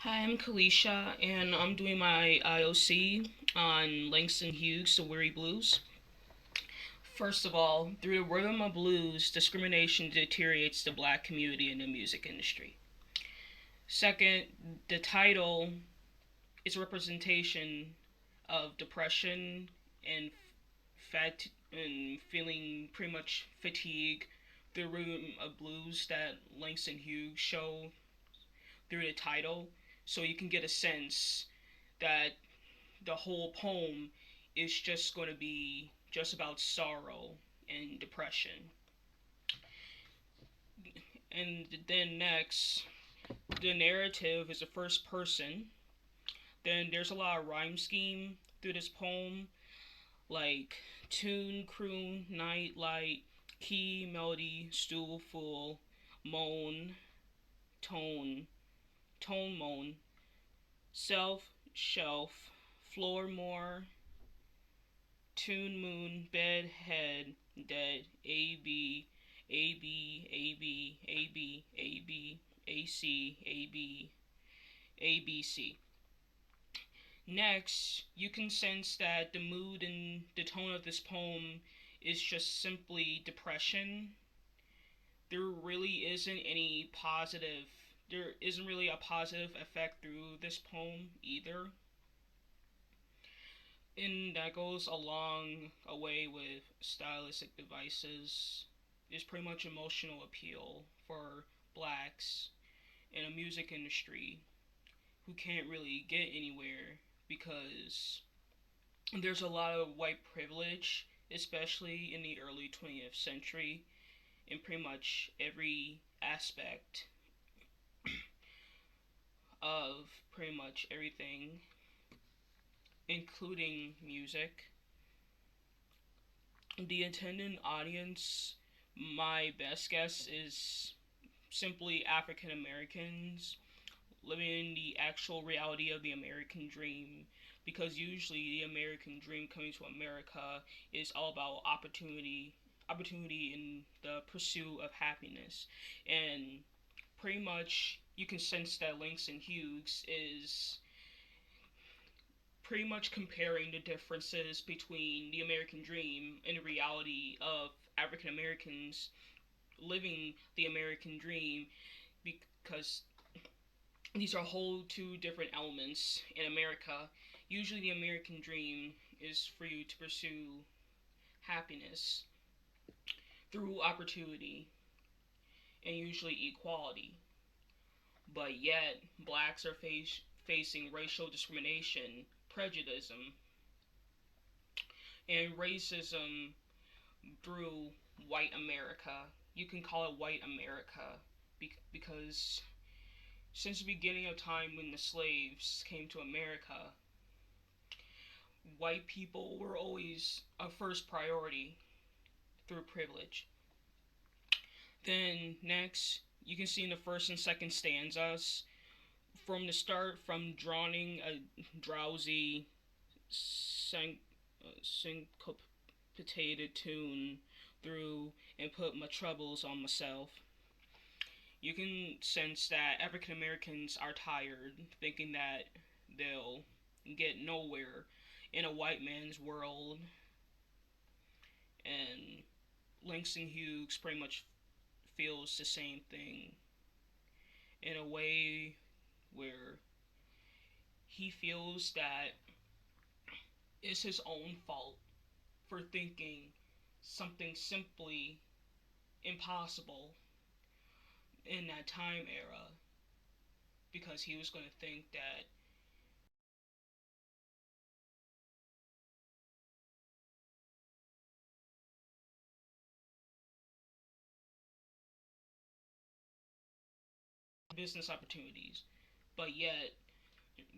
Hi, I'm Kalisha, and I'm doing my IOC on Langston Hughes' The Weary Blues. First of all, through the rhythm of blues, discrimination deteriorates the black community in the music industry. Second, the title is a representation of depression and and feeling pretty much fatigue. The rhythm of blues that Langston Hughes show through the title, so you can get a sense that the whole poem is just going to be just about sorrow and depression. And then next, the narrative is the first person. Then there's a lot of rhyme scheme through this poem, like tune, croon, night, light, key, melody, stool, full, moan, tone, tone, moan, self, shelf, floor, more, tune, moon, bed, head, dead, A B, A B, A B, A B, A B, A C, A B, A B C. Next, you can sense that the mood and the tone of this poem is just simply depression. There really isn't any positive, there isn't really a positive effect through this poem either. And that goes along a way with stylistic devices. There's pretty much emotional appeal for blacks in a music industry who can't really get anywhere because there's a lot of white privilege, especially in the early 20th century, in pretty much every aspect of pretty much everything, including music. The attendant audience, my best guess is simply African Americans living the actual reality of the American dream, because usually the American dream coming to America is all about opportunity in the pursuit of happiness. And pretty much you can sense that Langston Hughes is pretty much comparing the differences between the American dream and the reality of African Americans living the American dream, because these are whole two different elements in America. Usually, the American dream is for you to pursue happiness through opportunity and usually equality. But yet, blacks are facing racial discrimination, prejudice, and racism through white America. You can call it white America because since the beginning of time when the slaves came to America, white people were always a first priority through privilege. Then next, you can see in the first and second stanzas, from the start, from drawing a drowsy, syncopated tune through and put my troubles on myself. You can sense that African Americans are tired, thinking that they'll get nowhere in a white man's world, and Langston Hughes pretty much feels the same thing in a way where he feels that it's his own fault for thinking something simply impossible in that time era, because he was going to think that business opportunities, but yet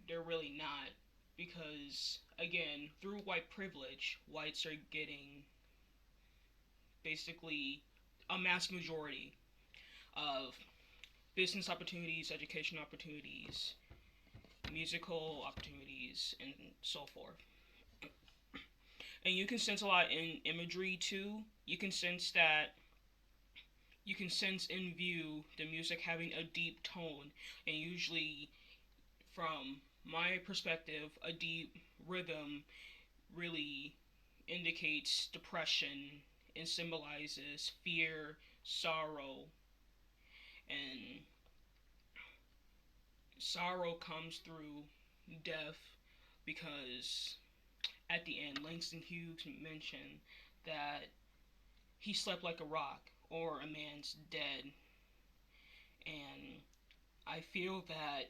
they're really not, because again, through white privilege, whites are getting basically a mass majority of business opportunities, education opportunities, musical opportunities, and so forth. And you can sense a lot in imagery too. You can sense in view the music having a deep tone, and usually From my perspective, a deep rhythm really indicates depression and symbolizes fear, sorrow, and sorrow comes through death because at the end, Langston Hughes mentioned that he slept like a rock or a man's dead. And I feel that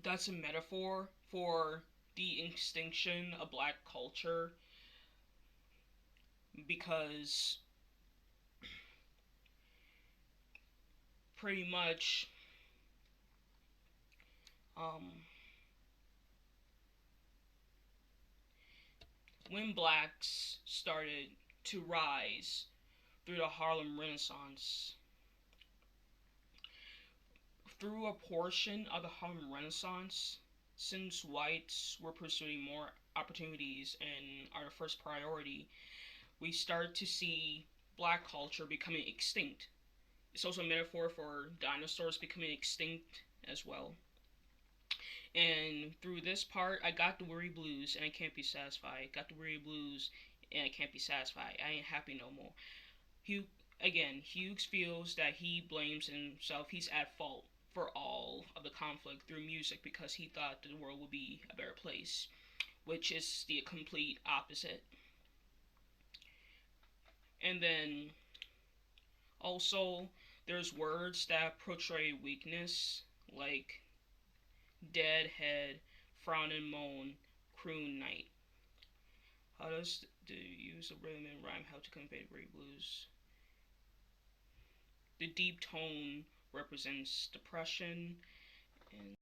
that's a metaphor for the extinction of black culture because pretty much um, when blacks started to rise through the Harlem Renaissance, through a portion of the Harlem Renaissance, since whites were pursuing more opportunities and our first priority, we start to see black culture becoming extinct. It's also a metaphor for dinosaurs becoming extinct as well. And through this part, I got the weary blues and I can't be satisfied. Got the weary blues and I can't be satisfied. I ain't happy no more. Hugh, again, Hughes feels that he blames himself. He's at fault for all of the conflict through music because he thought the world would be a better place, which is the complete opposite. And then also, there's words that portray weakness, like dead head, frown and moan, croon night. How does the use of rhythm and rhyme how to convey great blues? The deep tone represents depression,